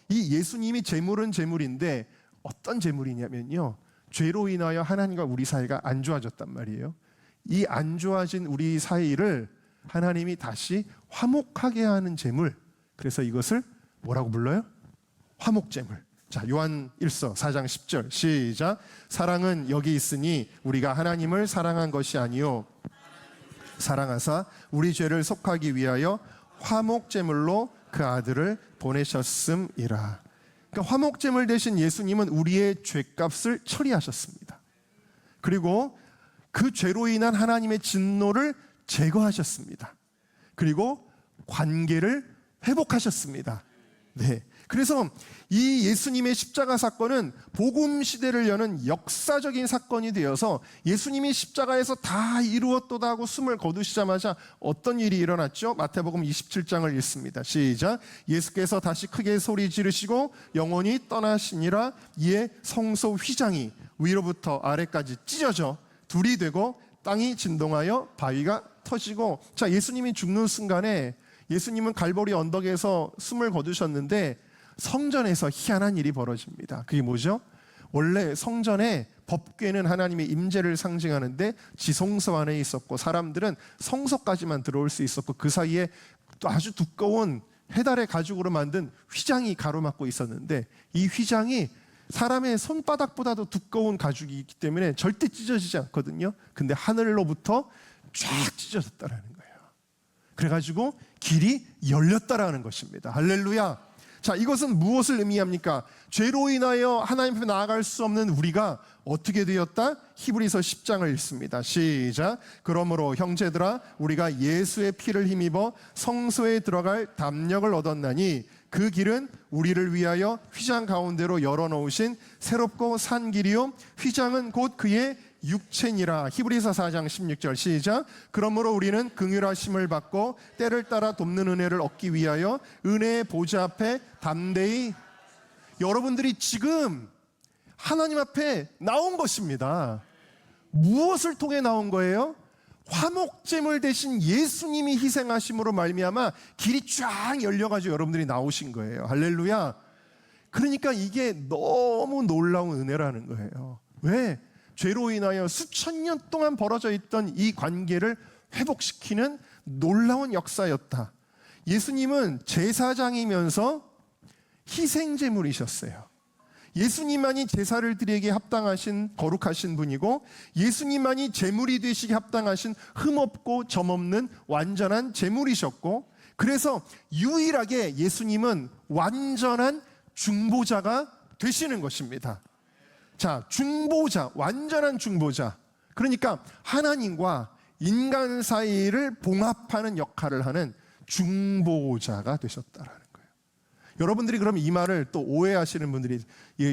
이 예수님이 제물은 제물인데 어떤 제물이냐면요, 죄로 인하여 하나님과 우리 사이가 안 좋아졌단 말이에요. 이 안 좋아진 우리 사이를 하나님이 다시 화목하게 하는 제물, 그래서 이것을 뭐라고 불러요? 화목제물. 자, 요한 1서 4장 10절 시작. 사랑은 여기 있으니 우리가 하나님을 사랑한 것이 아니요 사랑하사 우리 죄를 속하기 위하여 화목제물로 그 아들을 보내셨음이라. 그러니까 화목제물 대신 예수님은 우리의 죄값을 처리하셨습니다. 그리고 그 죄로 인한 하나님의 진노를 제거하셨습니다. 그리고 관계를 회복하셨습니다. 네. 그래서 이 예수님의 십자가 사건은 복음 시대를 여는 역사적인 사건이 되어서 예수님이 십자가에서 다 이루었도다 하고 숨을 거두시자마자 어떤 일이 일어났죠? 마태복음 27장을 읽습니다. 시작. 예수께서 다시 크게 소리 지르시고 영원히 떠나시니라. 이에 성소 휘장이 위로부터 아래까지 찢어져 둘이 되고 땅이 진동하여 바위가 터지고. 자, 예수님이 죽는 순간에 예수님은 갈보리 언덕에서 숨을 거두셨는데 성전에서 희한한 일이 벌어집니다. 그게 뭐죠? 원래 성전에 법궤는 하나님의 임재를 상징하는데 지성소 안에 있었고 사람들은 성소까지만 들어올 수 있었고 그 사이에 또 아주 두꺼운 해달의 가죽으로 만든 휘장이 가로막고 있었는데 이 휘장이 사람의 손바닥보다도 두꺼운 가죽이 있기 때문에 절대 찢어지지 않거든요. 근데 하늘로부터 쫙 찢어졌다라는 거예요. 그래가지고 길이 열렸다라는 것입니다. 할렐루야. 자, 이것은 무엇을 의미합니까? 죄로 인하여 하나님 앞에 나아갈 수 없는 우리가 어떻게 되었다? 히브리서 10장을 읽습니다. 시작. 그러므로 형제들아 우리가 예수의 피를 힘입어 성소에 들어갈 담력을 얻었나니 그 길은 우리를 위하여 휘장 가운데로 열어놓으신 새롭고 산 길이요 휘장은 곧 그의 육체니라. 히브리서 4장 16절 시작. 그러므로 우리는 긍휼하심을 받고 때를 따라 돕는 은혜를 얻기 위하여 은혜의 보좌 앞에 담대히. 여러분들이 지금 하나님 앞에 나온 것입니다. 무엇을 통해 나온 거예요? 화목제물 대신 예수님이 희생하심으로 말미암아 길이 쫙 열려가지고 여러분들이 나오신 거예요. 할렐루야. 그러니까 이게 너무 놀라운 은혜라는 거예요. 왜? 죄로 인하여 수천 년 동안 벌어져 있던 이 관계를 회복시키는 놀라운 역사였다. 예수님은 제사장이면서 희생제물이셨어요. 예수님만이 제사를 드리기에 합당하신 거룩하신 분이고 예수님만이 제물이 되시기에 합당하신 흠없고 점없는 완전한 제물이셨고 그래서 유일하게 예수님은 완전한 중보자가 되시는 것입니다. 자, 중보자, 완전한 중보자. 그러니까 하나님과 인간 사이를 봉합하는 역할을 하는 중보자가 되셨다라는 거예요. 여러분들이 그럼 이 말을 또 오해하시는 분들이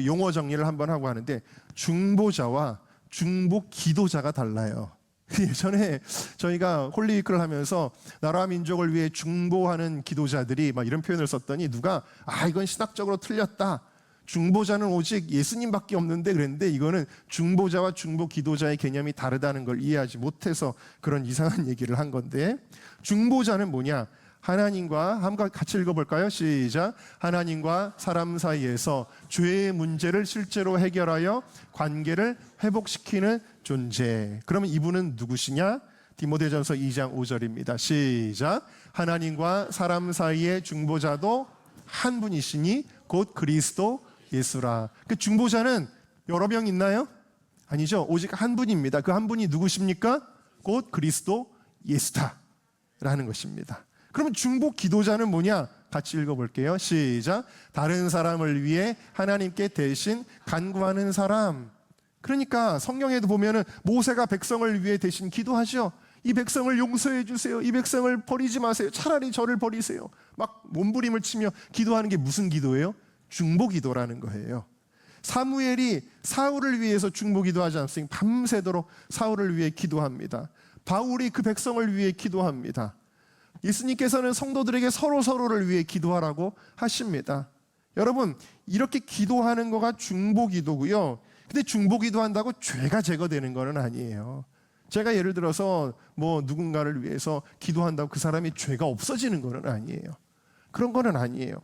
용어 정리를 한번 하고 하는데 중보자와 중보 기도자가 달라요. 예전에 저희가 홀리위크를 하면서 나라와 민족을 위해 중보하는 기도자들이 막 이런 표현을 썼더니 누가 이건 신학적으로 틀렸다. 중보자는 오직 예수님밖에 없는데 그랬는데 이거는 중보자와 중보 기도자의 개념이 다르다는 걸 이해하지 못해서 그런 이상한 얘기를 한 건데 중보자는 뭐냐? 하나님과 한번 같이 읽어볼까요? 시작. 하나님과 사람 사이에서 죄의 문제를 실제로 해결하여 관계를 회복시키는 존재. 그러면 이분은 누구시냐? 디모데전서 2장 5절입니다. 시작. 하나님과 사람 사이의 중보자도 한 분이시니 곧 그리스도 예수라. 그 중보자는 여러 명 있나요? 아니죠. 오직 한 분입니다. 그 한 분이 누구십니까? 곧 그리스도 예수다라는 것입니다. 그러면 중보 기도자는 뭐냐? 같이 읽어볼게요. 시작. 다른 사람을 위해 하나님께 대신 간구하는 사람. 그러니까 성경에도 보면은 모세가 백성을 위해 대신 기도하죠. 이 백성을 용서해 주세요. 이 백성을 버리지 마세요. 차라리 저를 버리세요. 막 몸부림을 치며 기도하는 게 무슨 기도예요? 중보 기도라는 거예요. 사무엘이 사울을 위해서 중보 기도하지 않습니까? 밤새도록 사울을 위해 기도합니다. 바울이 그 백성을 위해 기도합니다. 예수님께서는 성도들에게 서로를 위해 기도하라고 하십니다. 여러분, 이렇게 기도하는 거가 중보 기도고요. 근데 중보 기도한다고 죄가 제거되는 건 아니에요. 제가 예를 들어서 누군가를 위해서 기도한다고 그 사람이 죄가 없어지는 건 아니에요. 그런 건 아니에요.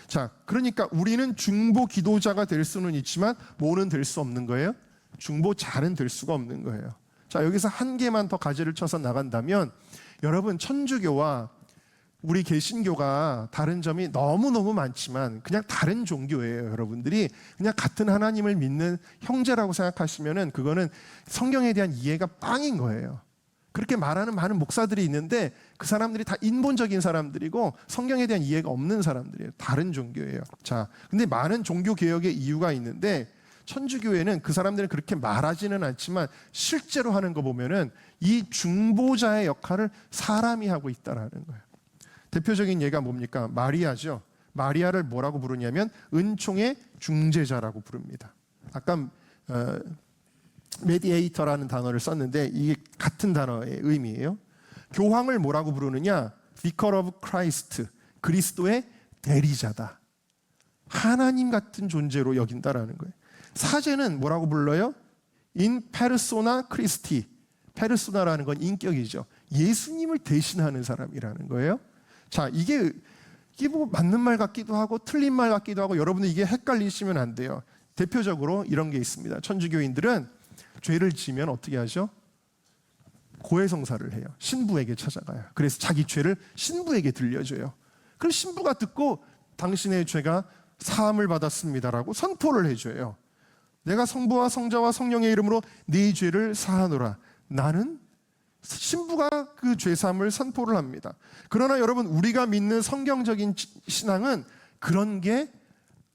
자, 그러니까 우리는 중보 기도자가 될 수는 있지만 뭐는 될 수 없는 거예요? 중보자는 될 수가 없는 거예요. 자, 여기서 한 개만 더 가지를 쳐서 나간다면 여러분, 천주교와 우리 개신교가 다른 점이 너무너무 많지만 그냥 다른 종교예요. 여러분들이 그냥 같은 하나님을 믿는 형제라고 생각하시면은 그거는 성경에 대한 이해가 빵인 거예요. 그렇게 말하는 많은 목사들이 있는데 그 사람들이 다 인본적인 사람들이고 성경에 대한 이해가 없는 사람들이에요. 다른 종교예요. 자, 근데 많은 종교 개혁의 이유가 있는데 천주교회는 그 사람들은 그렇게 말하지는 않지만 실제로 하는 거 보면은 이 중보자의 역할을 사람이 하고 있다라는 거예요. 대표적인 예가 뭡니까? 마리아죠. 마리아를 뭐라고 부르냐면 은총의 중재자라고 부릅니다. 아까 메디에이터라는 단어를 썼는데 이게 같은 단어의 의미예요. 교황을 뭐라고 부르느냐? Vicar of Christ, 그리스도의 대리자다. 하나님 같은 존재로 여긴다라는 거예요. 사제는 뭐라고 불러요? In persona Christi. 페르소나라는 건 인격이죠. 예수님을 대신하는 사람이라는 거예요. 자, 이게 뭐 맞는 말 같기도 하고 틀린 말 같기도 하고 여러분들 이게 헷갈리시면 안 돼요. 대표적으로 이런 게 있습니다. 천주교인들은 죄를 지면 어떻게 하죠? 고해성사를 해요. 신부에게 찾아가요. 그래서 자기 죄를 신부에게 들려줘요. 그럼 신부가 듣고 당신의 죄가 사함을 받았습니다라고 선포를 해줘요. 내가 성부와 성자와 성령의 이름으로 네 죄를 사하노라. 나는 신부가 그 죄사함을 선포를 합니다. 그러나 여러분, 우리가 믿는 성경적인 신앙은 그런 게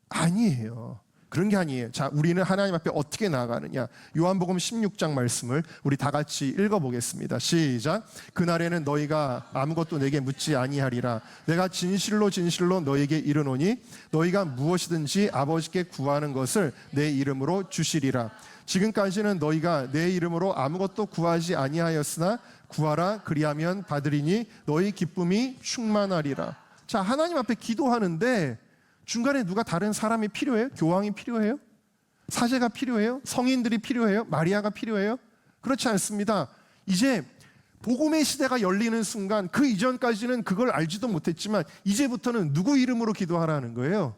아니에요. 그런 게 아니에요. 자, 우리는 하나님 앞에 어떻게 나아가느냐? 요한복음 16장 말씀을 우리 다 같이 읽어보겠습니다. 시작. 그날에는 너희가 아무것도 내게 묻지 아니하리라. 내가 진실로 진실로 너희에게 이르노니 너희가 무엇이든지 아버지께 구하는 것을 내 이름으로 주시리라. 지금까지는 너희가 내 이름으로 아무것도 구하지 아니하였으나 구하라, 그리하면 받으리니 너희 기쁨이 충만하리라. 자, 하나님 앞에 기도하는데 중간에 누가 다른 사람이 필요해요? 교황이 필요해요? 사제가 필요해요? 성인들이 필요해요? 마리아가 필요해요? 그렇지 않습니다. 이제 복음의 시대가 열리는 순간, 그 이전까지는 그걸 알지도 못했지만 이제부터는 누구 이름으로 기도하라는 거예요?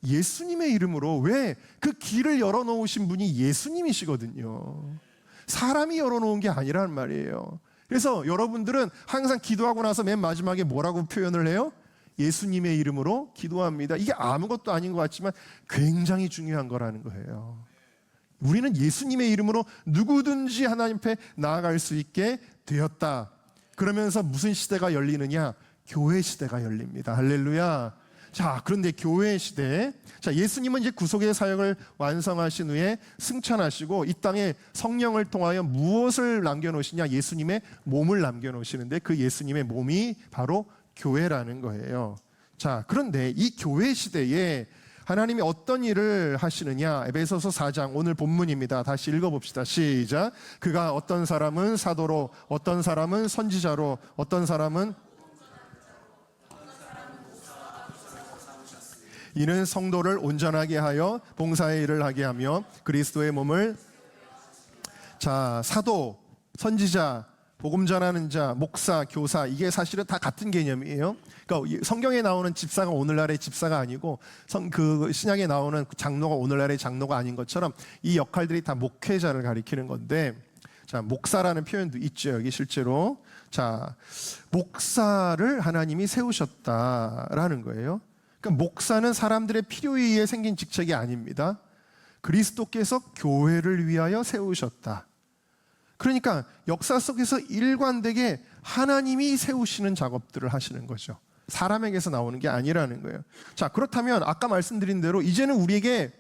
예수님의 이름으로. 왜? 그 길을 열어놓으신 분이 예수님이시거든요. 사람이 열어놓은 게 아니란 말이에요. 그래서 여러분들은 항상 기도하고 나서 맨 마지막에 뭐라고 표현을 해요? 예수님의 이름으로 기도합니다. 이게 아무것도 아닌 것 같지만 굉장히 중요한 거라는 거예요. 우리는 예수님의 이름으로 누구든지 하나님 앞에 나아갈 수 있게 되었다. 그러면서 무슨 시대가 열리느냐? 교회 시대가 열립니다. 할렐루야. 자, 그런데 교회 시대, 자, 예수님은 이제 구속의 사역을 완성하신 후에 승천하시고 이 땅에 성령을 통하여 무엇을 남겨놓으시냐? 예수님의 몸을 남겨놓으시는데 그 예수님의 몸이 바로 교회라는 거예요. 자, 그런데 이 교회 시대에 하나님이 어떤 일을 하시느냐? 에베소서 4장 오늘 본문입니다. 다시 읽어봅시다. 시작. 그가 어떤 사람은 사도로, 어떤 사람은 선지자로, 어떤 사람은 이는 성도를 온전하게 하여 봉사의 일을 하게 하며 그리스도의 몸을, 자, 사도, 선지자, 복음 전하는 자, 목사, 교사, 이게 사실은 다 같은 개념이에요. 그러니까 성경에 나오는 집사가 오늘날의 집사가 아니고 그 신약에 나오는 장로가 오늘날의 장로가 아닌 것처럼 이 역할들이 다 목회자를 가리키는 건데, 자, 목사라는 표현도 있죠. 여기 실제로. 자, 목사를 하나님이 세우셨다라는 거예요. 그러니까 목사는 사람들의 필요에 의해 생긴 직책이 아닙니다. 그리스도께서 교회를 위하여 세우셨다. 그러니까 역사 속에서 일관되게 하나님이 세우시는 작업들을 하시는 거죠. 사람에게서 나오는 게 아니라는 거예요. 자, 그렇다면 아까 말씀드린 대로 이제는 우리에게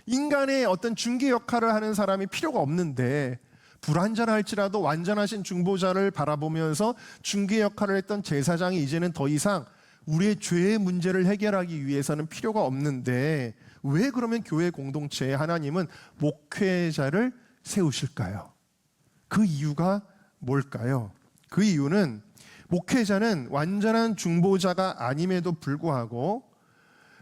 인간의 어떤 중개 역할을 하는 사람이 필요가 없는데, 불완전할지라도 완전하신 중보자를 바라보면서 중개 역할을 했던 제사장이 이제는 더 이상 우리의 죄의 문제를 해결하기 위해서는 필요가 없는데, 왜 그러면 교회 공동체에 하나님은 목회자를 세우실까요? 그 이유가 뭘까요? 그 이유는 목회자는 완전한 중보자가 아님에도 불구하고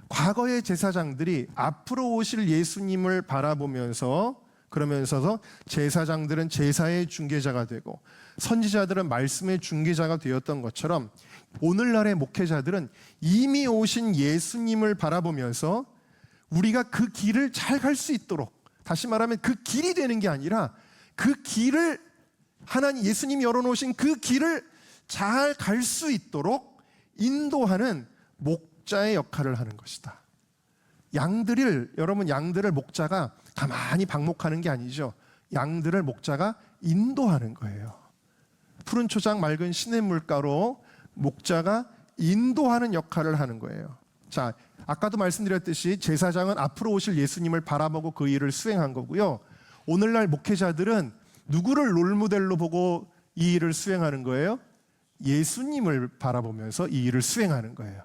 과거의 제사장들이 앞으로 오실 예수님을 바라보면서 그러면서 제사장들은 제사의 중개자가 되고 선지자들은 말씀의 중개자가 되었던 것처럼 오늘날의 목회자들은 이미 오신 예수님을 바라보면서 우리가 그 길을 잘 갈 수 있도록, 다시 말하면 그 길이 되는 게 아니라 그 길을 하나님 예수님이 열어놓으신 그 길을 잘 갈 수 있도록 인도하는 목자의 역할을 하는 것이다. 여러분 양들을 목자가 가만히 방목하는 게 아니죠. 양들을 목자가 인도하는 거예요. 푸른 초장 맑은 시냇물가로 목자가 인도하는 역할을 하는 거예요. 자, 아까도 말씀드렸듯이 제사장은 앞으로 오실 예수님을 바라보고 그 일을 수행한 거고요. 오늘날 목회자들은 누구를 롤모델로 보고 이 일을 수행하는 거예요? 예수님을 바라보면서 이 일을 수행하는 거예요.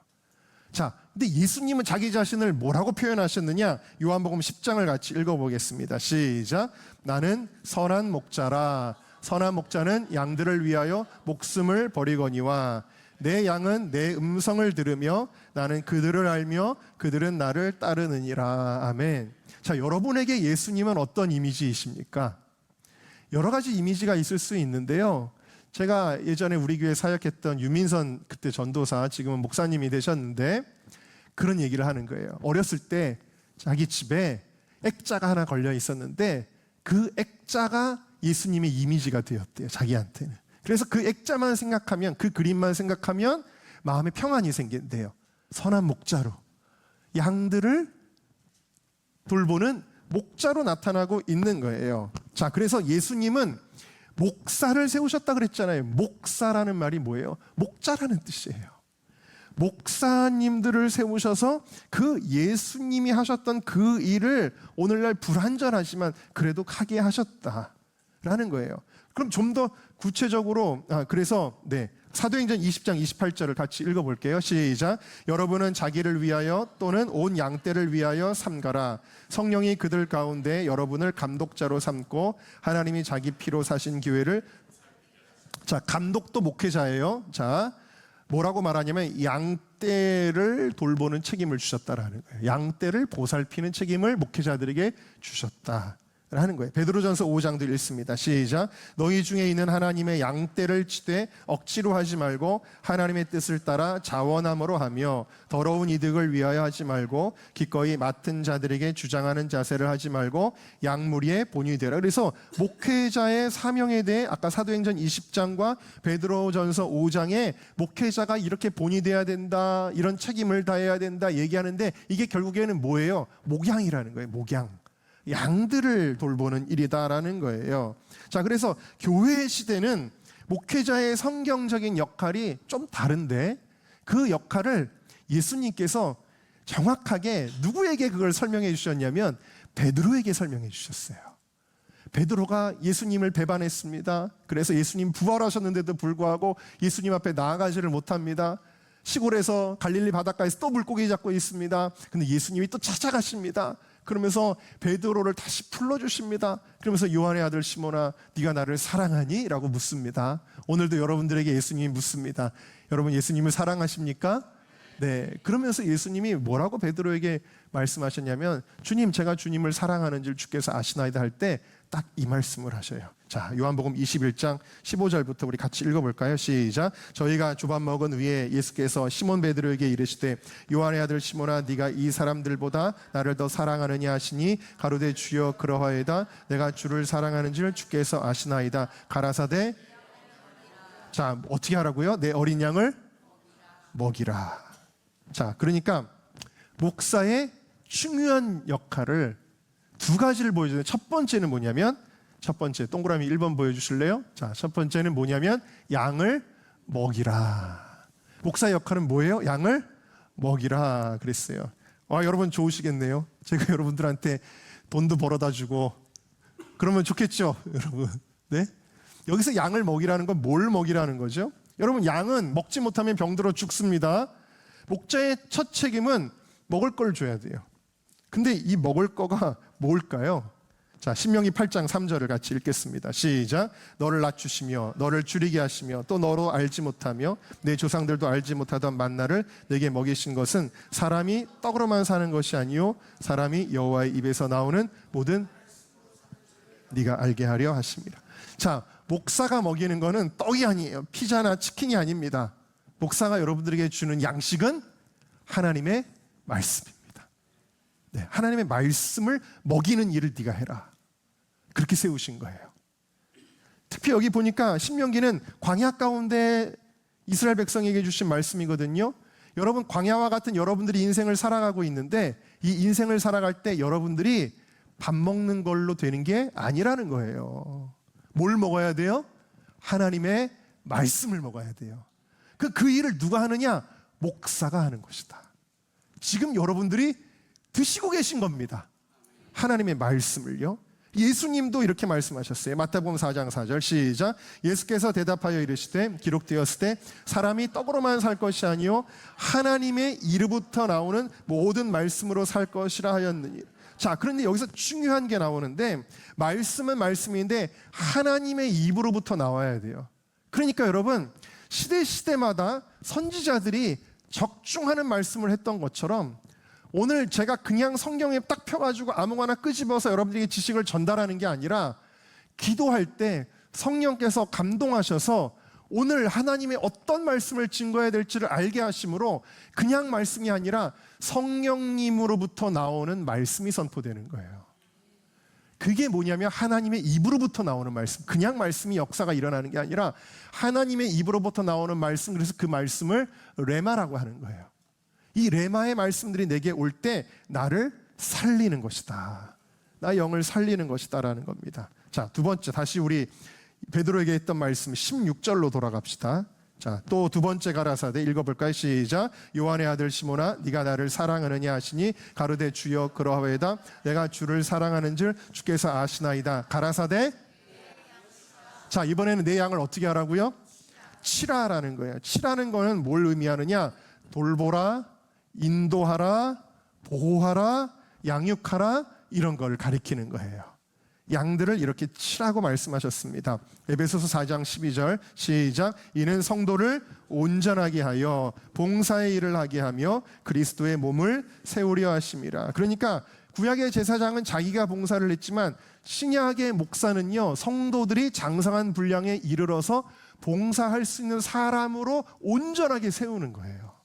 자, 근데 예수님은 자기 자신을 뭐라고 표현하셨느냐? 요한복음 10장을 같이 읽어보겠습니다. 시작. 나는 선한 목자라. 선한 목자는 양들을 위하여 목숨을 버리거니와 내 양은 내 음성을 들으며 나는 그들을 알며 그들은 나를 따르느니라. 아멘. 자, 여러분에게 예수님은 어떤 이미지이십니까? 여러 가지 이미지가 있을 수 있는데요. 제가 예전에 우리 교회 사역했던 유민선 그때 전도사, 지금은 목사님이 되셨는데 그런 얘기를 하는 거예요. 어렸을 때 자기 집에 액자가 하나 걸려 있었는데 그 액자가 예수님의 이미지가 되었대요, 자기한테는. 그래서 그 액자만 생각하면, 그 그림만 생각하면 마음에 평안이 생긴대요. 선한 목자로 양들을 돌보는 목자로 나타나고 있는 거예요. 자, 그래서 예수님은 목사를 세우셨다 그랬잖아요. 목사라는 말이 뭐예요? 목자라는 뜻이에요. 목사님들을 세우셔서 그 예수님이 하셨던 그 일을 오늘날 불완전하지만 그래도 하게 하셨다라는 거예요. 그럼 좀 더 구체적으로 그래서 사도행전 20장 28절을 같이 읽어볼게요. 시작. 여러분은 자기를 위하여 또는 온 양떼를 위하여 삼가라. 성령이 그들 가운데 여러분을 감독자로 삼고 하나님이 자기 피로 사신 교회를, 자, 감독도 목회자예요. 자, 뭐라고 말하냐면 양떼를 돌보는 책임을 주셨다라는 거예요. 양떼를 보살피는 책임을 목회자들에게 주셨다 하는 거예요. 베드로전서 5장도 읽습니다. 시작. 너희 중에 있는 하나님의 양떼를 치되 억지로 하지 말고 하나님의 뜻을 따라 자원함으로 하며 더러운 이득을 위하여 하지 말고 기꺼이 맡은 자들에게 주장하는 자세를 하지 말고 양무리의 본이 되라. 그래서 목회자의 사명에 대해 아까 사도행전 20장과 베드로전서 5장에 목회자가 이렇게 본이 돼야 된다, 이런 책임을 다해야 된다 얘기하는데 이게 결국에는 뭐예요? 목양이라는 거예요. 목양. 양들을 돌보는 일이다라는 거예요. 자, 그래서 교회 시대는 목회자의 성경적인 역할이 좀 다른데 그 역할을 예수님께서 정확하게 누구에게 그걸 설명해 주셨냐면 베드로에게 설명해 주셨어요. 베드로가 예수님을 배반했습니다. 그래서 예수님 부활하셨는데도 불구하고 예수님 앞에 나아가지를 못합니다. 시골에서 갈릴리 바닷가에서 또 물고기 잡고 있습니다. 근데 예수님이 또 찾아가십니다. 그러면서 베드로를 다시 불러주십니다. 그러면서 요한의 아들 시몬아, 네가 나를 사랑하니? 라고 묻습니다. 오늘도 여러분들에게 예수님이 묻습니다. 여러분 예수님을 사랑하십니까? 네. 그러면서 예수님이 뭐라고 베드로에게 말씀하셨냐면 주님, 제가 주님을 사랑하는 줄 주께서 아시나이다 할 때 딱 이 말씀을 하셔요. 자, 요한복음 21장 15절부터 우리 같이 읽어볼까요? 시작. 저희가 조밥 먹은 후에 예수께서 시몬 베드로에게 이르시되 요한의 아들 시몬아, 네가 이 사람들보다 나를 더 사랑하느냐 하시니 가로되 주여 그러하이다. 내가 주를 사랑하는 줄 주께서 아시나이다. 가라사대, 자, 어떻게 하라고요? 내 어린 양을 먹이라. 자, 그러니까 목사의 중요한 역할을 두 가지를 보여주는, 첫 번째는 뭐냐면, 첫 번째 동그라미 1번 보여주실래요? 자, 첫 번째는 뭐냐면 양을 먹이라. 목사의 역할은 뭐예요? 양을 먹이라 그랬어요. 여러분 좋으시겠네요. 제가 여러분들한테 돈도 벌어다 주고 그러면 좋겠죠, 여러분. 네? 여기서 양을 먹이라는 건 뭘 먹이라는 거죠? 여러분, 양은 먹지 못하면 병들어 죽습니다. 목자의 첫 책임은 먹을 걸 줘야 돼요. 근데 이 먹을 거가 뭘까요? 자, 신명기 8장 3절을 같이 읽겠습니다. 시작. 너를 낮추시며 너를 줄이게 하시며 또 너로 알지 못하며 내 조상들도 알지 못하던 만나를 내게 먹이신 것은 사람이 떡으로만 사는 것이 아니요 사람이 여호와의 입에서 나오는 모든, 네가 알게 하려 하십니다. 자, 목사가 먹이는 거는 떡이 아니에요. 피자나 치킨이 아닙니다. 목사가 여러분들에게 주는 양식은 하나님의 말씀입니다. 네, 하나님의 말씀을 먹이는 일을 네가 해라. 그렇게 세우신 거예요. 특히 여기 보니까 신명기는 광야 가운데 이스라엘 백성에게 주신 말씀이거든요. 여러분, 광야와 같은 여러분들이 인생을 살아가고 있는데 이 인생을 살아갈 때 여러분들이 밥 먹는 걸로 되는 게 아니라는 거예요. 뭘 먹어야 돼요? 하나님의 말씀을 먹어야 돼요. 그 일을 누가 하느냐? 목사가 하는 것이다. 지금 여러분들이 드시고 계신 겁니다. 하나님의 말씀을요. 예수님도 이렇게 말씀하셨어요. 마태복음 4장 4절 시작. 예수께서 대답하여 이르시되 기록되었을 때 사람이 떡으로만 살 것이 아니요 하나님의 이로부터 나오는 모든 말씀으로 살 것이라 하였느니. 자, 그런데 여기서 중요한 게 나오는데 말씀은 말씀인데 하나님의 입으로부터 나와야 돼요. 그러니까 여러분, 시대마다 선지자들이 적중하는 말씀을 했던 것처럼 오늘 제가 그냥 성경에 딱 펴가지고 아무거나 끄집어서 여러분들에게 지식을 전달하는 게 아니라 기도할 때 성령께서 감동하셔서 오늘 하나님의 어떤 말씀을 증거해야 될지를 알게 하심으로 그냥 말씀이 아니라 성령님으로부터 나오는 말씀이 선포되는 거예요. 그게 뭐냐면 하나님의 입으로부터 나오는 말씀. 그냥 말씀이 역사가 일어나는 게 아니라 하나님의 입으로부터 나오는 말씀. 그래서 그 말씀을 레마라고 하는 거예요. 이 레마의 말씀들이 내게 올 때 나를 살리는 것이다. 나 영을 살리는 것이다 라는 겁니다. 자, 두 번째, 다시 우리 베드로에게 했던 말씀 16절로 돌아갑시다. 자, 또 두 번째 가라사대 읽어볼까요? 시작. 요한의 아들 시몬아 네가 나를 사랑하느냐 하시니 가로되 주여 그러하오이다. 내가 주를 사랑하는 줄 주께서 아시나이다. 가라사대. 자, 이번에는 내 양을 어떻게 하라고요? 치라라는 거예요. 치라는 거는 뭘 의미하느냐? 돌보라, 인도하라, 보호하라, 양육하라, 이런 걸 가리키는 거예요. 양들을 이렇게 치라고 말씀하셨습니다. 에베소서 4장 12절 시작. 이는 성도를 온전하게 하여 봉사의 일을 하게 하며 그리스도의 몸을 세우려 하심이라. 그러니까 구약의 제사장은 자기가 봉사를 했지만 신약의 목사는요, 성도들이 장성한 분량에 이르러서 봉사할 수 있는 사람으로 온전하게 세우는 거예요.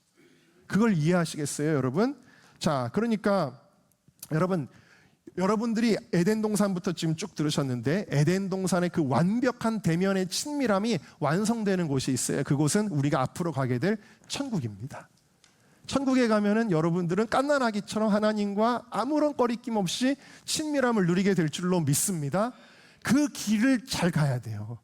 그걸 이해하시겠어요, 여러분? 자, 그러니까 여러분들이 에덴 동산부터 지금 쭉 들으셨는데 에덴 동산의 그 완벽한 대면의 친밀함이 완성되는 곳이 있어요. 그곳은 우리가 앞으로 가게 될 천국입니다. 천국에 가면은 여러분들은 갓난아기처럼 하나님과 아무런 꺼리낌 없이 친밀함을 누리게 될 줄로 믿습니다. 그 길을 잘 가야 돼요.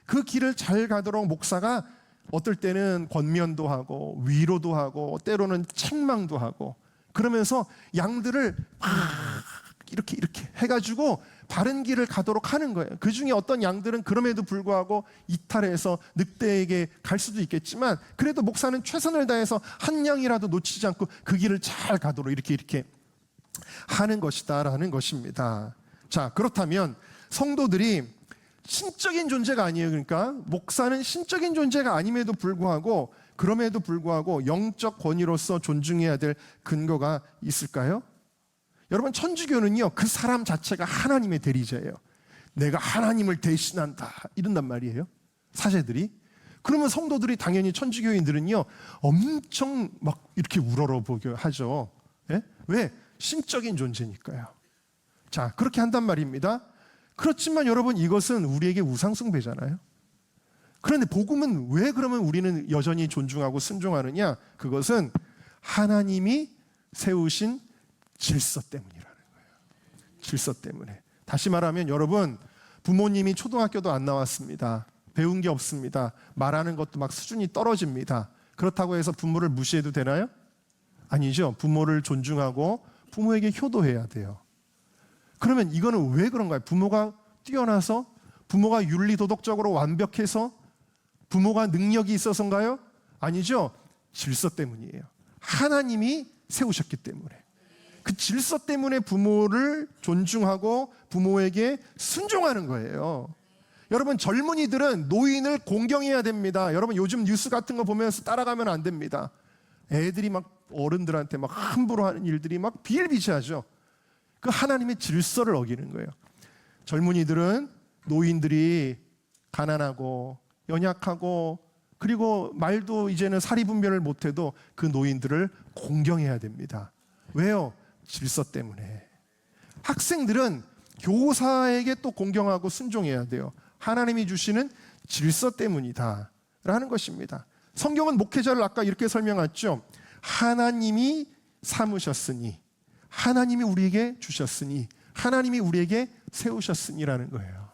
그 길을 잘 가도록 목사가 어떨 때는 권면도 하고 위로도 하고 때로는 책망도 하고 그러면서 양들을 이렇게 해가지고 바른 길을 가도록 하는 거예요. 그 중에 어떤 양들은 그럼에도 불구하고 이탈해서 늑대에게 갈 수도 있겠지만 그래도 목사는 최선을 다해서 한 양이라도 놓치지 않고 그 길을 잘 가도록 이렇게 하는 것이다라는 것입니다. 자, 그렇다면 성도들이 신적인 존재가 아니에요. 그러니까 목사는 신적인 존재가 아님에도 불구하고 그럼에도 불구하고 영적 권위로서 존중해야 될 근거가 있을까요? 여러분, 천주교는요, 그 사람 자체가 하나님의 대리자예요. 내가 하나님을 대신한다 이런단 말이에요, 사제들이. 그러면 성도들이 당연히 천주교인들은요 엄청 막 이렇게 우러러보게 하죠. 예? 왜? 신적인 존재니까요. 자, 그렇게 한단 말입니다. 그렇지만 여러분, 이것은 우리에게 우상숭배잖아요. 그런데 복음은 왜 그러면 우리는 여전히 존중하고 순종하느냐? 그것은 하나님이 세우신 질서 때문이라는 거예요. 질서 때문에. 다시 말하면 여러분, 부모님이 초등학교도 안 나왔습니다. 배운 게 없습니다. 말하는 것도 막 수준이 떨어집니다. 그렇다고 해서 부모를 무시해도 되나요? 아니죠. 부모를 존중하고 부모에게 효도해야 돼요. 그러면 이거는 왜 그런가요? 부모가 뛰어나서, 부모가 윤리도덕적으로 완벽해서, 부모가 능력이 있어서인가요? 아니죠. 질서 때문이에요. 하나님이 세우셨기 때문에. 그 질서 때문에 부모를 존중하고 부모에게 순종하는 거예요. 여러분, 젊은이들은 노인을 공경해야 됩니다. 여러분, 요즘 뉴스 같은 거 보면서 따라가면 안 됩니다. 애들이 막 어른들한테 막 함부로 하는 일들이 막 비일비재하죠. 그 하나님의 질서를 어기는 거예요. 젊은이들은 노인들이 가난하고 연약하고 그리고 말도 이제는 사리분별을 못해도 그 노인들을 공경해야 됩니다. 왜요? 질서 때문에. 학생들은 교사에게 또 공경하고 순종해야 돼요. 하나님이 주시는 질서 때문이다 라는 것입니다. 성경은 목회자를 아까 이렇게 설명했죠. 하나님이 삼으셨으니, 하나님이 우리에게 주셨으니, 하나님이 우리에게 세우셨으니라는 거예요.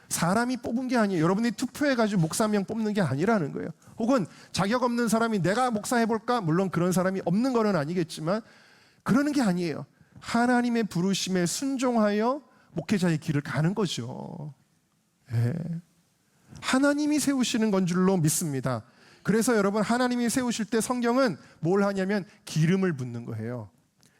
사람이 뽑은 게 아니에요. 여러분이 투표해가지고 목사 한 명 뽑는 게 아니라는 거예요. 혹은 자격 없는 사람이 내가 목사 해볼까? 물론 그런 사람이 없는 거는 아니겠지만 그러는 게 아니에요. 하나님의 부르심에 순종하여 목회자의 길을 가는 거죠. 네. 하나님이 세우시는 건 줄로 믿습니다. 그래서 여러분, 하나님이 세우실 때 성경은 뭘 하냐면 기름을 붓는 거예요.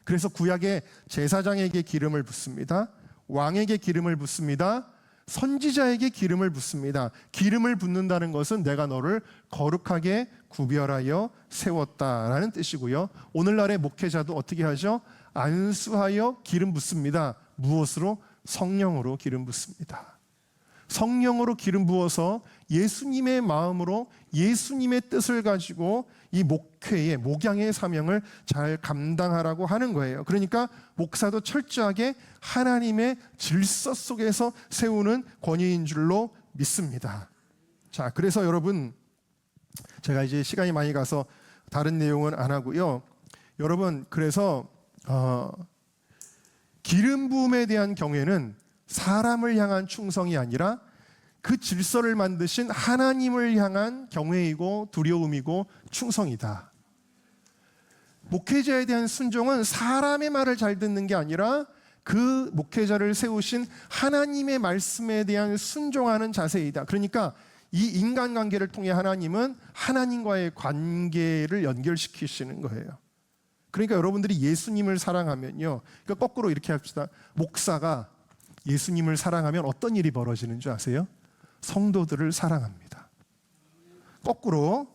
그래서 구약에 제사장에게 기름을 붓습니다. 왕에게 기름을 붓습니다. 선지자에게 기름을 붓습니다. 기름을 붓는다는 것은 내가 너를 거룩하게 구별하여 세웠다라는 뜻이고요. 오늘날의 목회자도 어떻게 하죠? 안수하여 기름 붓습니다. 무엇으로? 성령으로 기름 붓습니다. 성령으로 기름 부어서 예수님의 마음으로 예수님의 뜻을 가지고 이 목회의 목양의 사명을 잘 감당하라고 하는 거예요. 그러니까 목사도 철저하게 하나님의 질서 속에서 세우는 권위인 줄로 믿습니다. 자, 그래서 여러분, 제가 이제 시간이 많이 가서 다른 내용은 안 하고요. 여러분, 그래서 기름 부음에 대한 경외는 사람을 향한 충성이 아니라 그 질서를 만드신 하나님을 향한 경외이고 두려움이고 충성이다. 목회자에 대한 순종은 사람의 말을 잘 듣는 게 아니라 그 목회자를 세우신 하나님의 말씀에 대한 순종하는 자세이다. 그러니까 이 인간관계를 통해 하나님은 하나님과의 관계를 연결시키시는 거예요. 그러니까 여러분들이 예수님을 사랑하면요, 그러니까 거꾸로 이렇게 합시다. 목사가 예수님을 사랑하면 어떤 일이 벌어지는 줄 아세요? 성도들을 사랑합니다. 거꾸로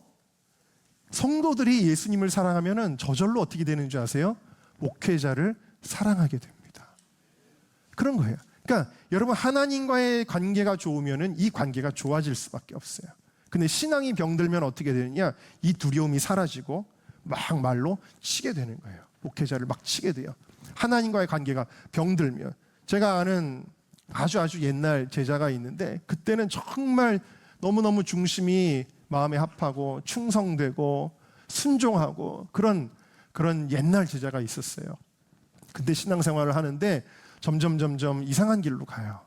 성도들이 예수님을 사랑하면 저절로 어떻게 되는 줄 아세요? 목회자를 사랑하게 됩니다. 그런 거예요. 그러니까 여러분, 하나님과의 관계가 좋으면 이 관계가 좋아질 수밖에 없어요. 근데 신앙이 병들면 어떻게 되느냐? 이 두려움이 사라지고 막 말로 치게 되는 거예요. 목회자를 막 치게 돼요. 하나님과의 관계가 병들면. 제가 아는 아주 옛날 제자가 있는데 그때는 정말 너무너무 중심이 마음에 합하고 충성되고 순종하고 그런 옛날 제자가 있었어요. 근데 신앙생활을 하는데 점점 이상한 길로 가요.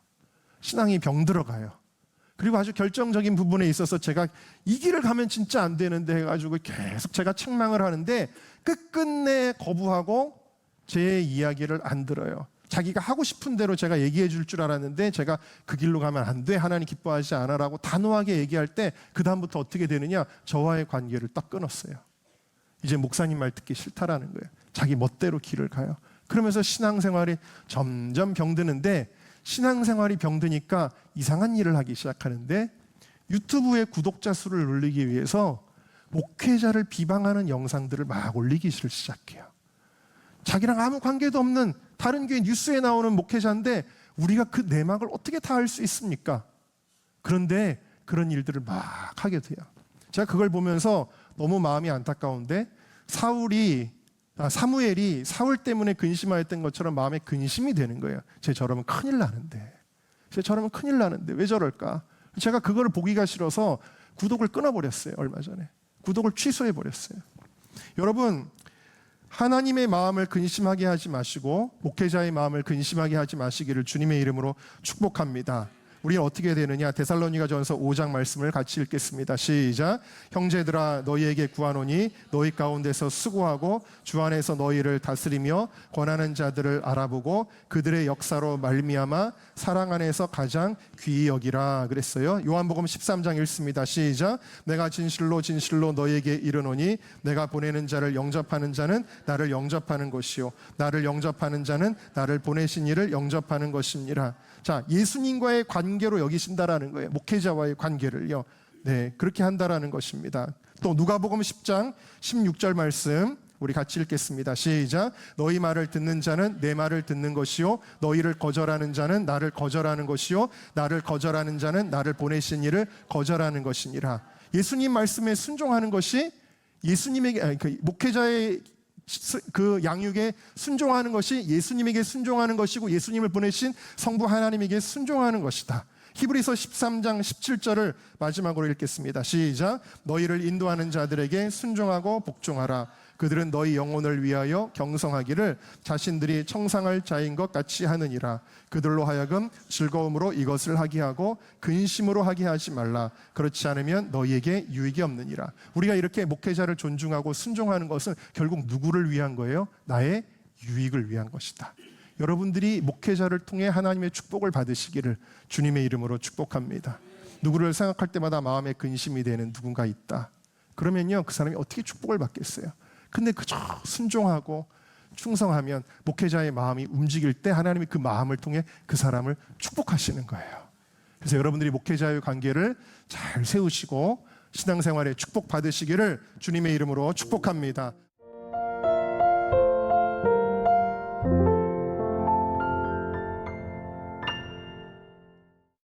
신앙이 병들어가요. 그리고 아주 결정적인 부분에 있어서 제가 이 길을 가면 진짜 안 되는데 해가지고 계속 제가 책망을 하는데 끝끝내 거부하고 제 이야기를 안 들어요. 자기가 하고 싶은 대로 제가 얘기해 줄 줄 알았는데 제가 그 길로 가면 안 돼, 하나님 기뻐하지 않아라고 단호하게 얘기할 때 그 다음부터 어떻게 되느냐? 저와의 관계를 딱 끊었어요. 이제 목사님 말 듣기 싫다라는 거예요. 자기 멋대로 길을 가요. 그러면서 신앙생활이 점점 병드는데, 신앙생활이 병드니까 이상한 일을 하기 시작하는데, 유튜브에 구독자 수를 늘리기 위해서 목회자를 비방하는 영상들을 막 올리기 시작해요. 자기랑 아무 관계도 없는 다른 교회 뉴스에 나오는 목회자인데 우리가 그 내막을 어떻게 다 알 수 있습니까? 그런데 그런 일들을 막 하게 돼요. 제가 그걸 보면서 너무 마음이 안타까운데, 사무엘이 사울 때문에 근심하였던 것처럼 마음에 근심이 되는 거예요. 저러면 큰일 나는데, 왜 저럴까? 제가 그걸 보기가 싫어서 구독을 끊어버렸어요. 얼마 전에 구독을 취소해버렸어요. 여러분, 하나님의 마음을 근심하게 하지 마시고 목회자의 마음을 근심하게 하지 마시기를 주님의 이름으로 축복합니다. 우리는 어떻게 되느냐? 데살로니가전서 5장 말씀을 같이 읽겠습니다. 시작. 형제들아, 너희에게 구하노니 너희 가운데서 수고하고 주 안에서 너희를 다스리며 권하는 자들을 알아보고 그들의 역사로 말미암아 사랑 안에서 가장 귀히 여기라 그랬어요. 요한복음 13장 읽습니다. 시작. 내가 진실로 너희에게 이르노니 내가 보내는 자를 영접하는 자는 나를 영접하는 것이요 나를 영접하는 자는 나를 보내신 이를 영접하는 것이니라. 자, 예수님과의 관계로 여기신다라는 거예요. 목회자와의 관계를요. 네, 그렇게 한다라는 것입니다. 또 누가복음 10장 16절 말씀 우리 같이 읽겠습니다. 시작. 너희 말을 듣는 자는 내 말을 듣는 것이요 너희를 거절하는 자는 나를 거절하는 것이요 나를 거절하는 자는 나를 보내신 이를 거절하는 것이니라. 예수님 말씀에 순종하는 것이 예수님에게 목회자의 그 양육에 순종하는 것이 예수님에게 순종하는 것이고 예수님을 보내신 성부 하나님에게 순종하는 것이다. 히브리서 13장 17절을 마지막으로 읽겠습니다. 시작. 너희를 인도하는 자들에게 순종하고 복종하라. 그들은 너희 영혼을 위하여 경성하기를 자신들이 청상할 자인 것 같이 하느니라. 그들로 하여금 즐거움으로 이것을 하게 하고 근심으로 하게 하지 말라. 그렇지 않으면 너희에게 유익이 없느니라. 우리가 이렇게 목회자를 존중하고 순종하는 것은 결국 누구를 위한 거예요? 나의 유익을 위한 것이다. 여러분들이 목회자를 통해 하나님의 축복을 받으시기를 주님의 이름으로 축복합니다. 누구를 생각할 때마다 마음에 근심이 되는 누군가 있다. 그러면요, 그 사람이 어떻게 축복을 받겠어요? 근데 그저 순종하고 충성하면 목회자의 마음이 움직일 때 하나님이 그 마음을 통해 그 사람을 축복하시는 거예요. 그래서 여러분들이 목회자의 관계를 잘 세우시고 신앙생활에 축복 받으시기를 주님의 이름으로 축복합니다.